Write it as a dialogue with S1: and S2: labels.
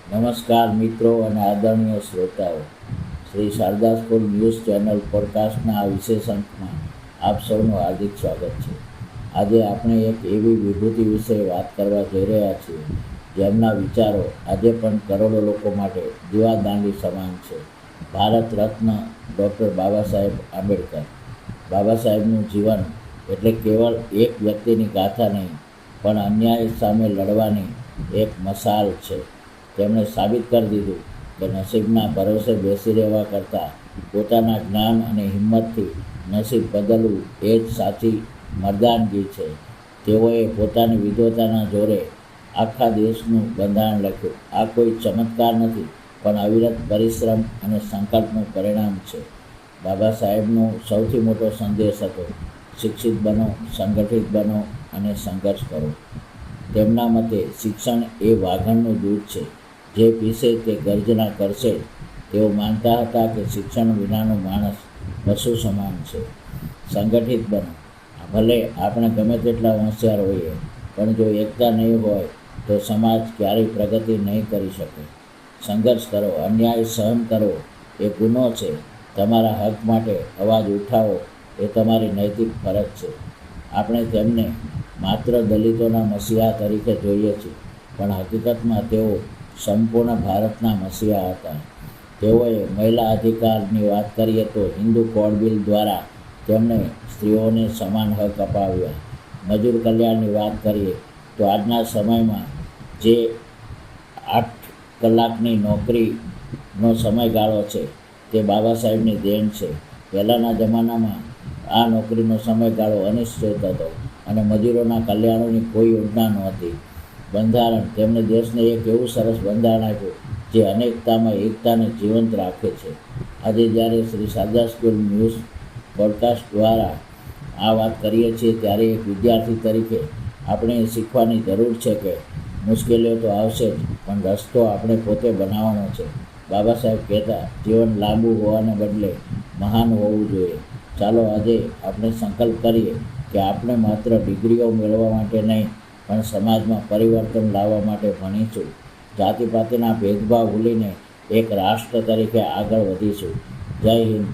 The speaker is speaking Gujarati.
S1: નમસ્કાર મિત્રો અને આદરણીય શ્રોતાઓ, Shri Sharada school news channel પોડકાસ્ટના આ વિશેષ અંકમાં આપ સૌનું હાર્દિક સ્વાગત છે. આજે આપણે એક એવી વિભૂતિ વિશે વાત કરવા જઈ રહ્યા છીએ જેમના વિચારો આજે પણ કરોડો લોકો માટે દીવાદાંડી સમાન છે. ભારત રત્ન ડૉક્ટર બાબા સાહેબ આંબેડકર. બાબા સાહેબનું જીવન એટલે કેવળ એક વ્યક્તિની ગાથા નહીં, પણ અન્યાય સામે લડવાની એક મશાલ છે. તેમણે સાબિત કરી દીધું કે નસીબના ભરોસે બેસી રહેવા કરતાં પોતાના જ્ઞાન અને હિંમતથી નસીબ બદલવું એ જ સાચી મર્દાનગી છે. તેઓએ પોતાની વિદ્વતાના જોરે આખા દેશનું બંધારણ લખ્યું. આ કોઈ ચમત્કાર નથી, પણ અવિરત પરિશ્રમ અને સંકલ્પનું પરિણામ છે. બાબા સાહેબનો સૌથી મોટો સંદેશ હતો, શિક્ષિત બનો, સંગઠિત બનો અને સંઘર્ષ કરો. તેમના મતે શિક્ષણ એ વાઘણનું દૂધ છે, જે પીશે તે ગર્જના કરશે. તેઓ માનતા હતા કે શિક્ષણ વિનાનો માણસ પશુ સમાન છે. સંગઠિત બનો. ભલે આપણે ગમે તેટલા હોશિયાર હોઈએ, પણ જો એકતા નહીં હોય તો સમાજ ક્યારેય પ્રગતિ નહીં કરી શકે. સંઘર્ષ કરો. અન્યાય સહન કરવો એ ગુનો છે. તમારા હક માટે અવાજ ઉઠાવો એ તમારી નૈતિક ફરજ છે. આપણે તેમને માત્ર દલિતોના મસીહા તરીકે જોઈએ છીએ, પણ હકીકતમાં તેઓ સંપૂર્ણ ભારતના મસીહા હતા. તેઓએ મહિલા અધિકારની વાત કરીએ તો હિન્દુ કોડ બિલ દ્વારા તેમણે સ્ત્રીઓને સમાન હક અપાવ્યા. મજૂર કલ્યાણની વાત કરીએ તો આજના સમયમાં જે 8 કલાકની નોકરીનો સમયગાળો છે તે બાબા સાહેબની દેન છે. પહેલાંના જમાનામાં આ નોકરીનો સમયગાળો અનિશ્ચિત હતો અને મજૂરોના કલ્યાણોની કોઈ યોજના નહોતી. બંધારણ. તેમણે દેશને એક એવું સરસ બંધારણ આપ્યું જે અનેકતામાં એકતાને જીવંત રાખે છે. આજે જ્યારે Shri Sharada school news podcast દ્વારા આ વાત કરીએ છીએ, ત્યારે એક વિદ્યાર્થી તરીકે આપણે એ શીખવાની જરૂર છે કે મુશ્કેલીઓ તો આવશે જ, પણ રસ્તો આપણે પોતે બનાવવાનો છે. બાબા સાહેબ કહેતા, જીવન લાંબુ હોવાને બદલે મહાન હોવું જોઈએ. ચાલો આજે આપણે સંકલ્પ કરીએ કે આપણે માત્ર ડિગ્રીઓ મેળવવા માટે નહીં, પણ સમાજમાં પરિવર્તન લાવવા માટે ભણીશું. જાતિપાતિના ભેદભાવ ભૂલીને એક રાષ્ટ્ર તરીકે આગળ વધીશું. જય હિન્દ.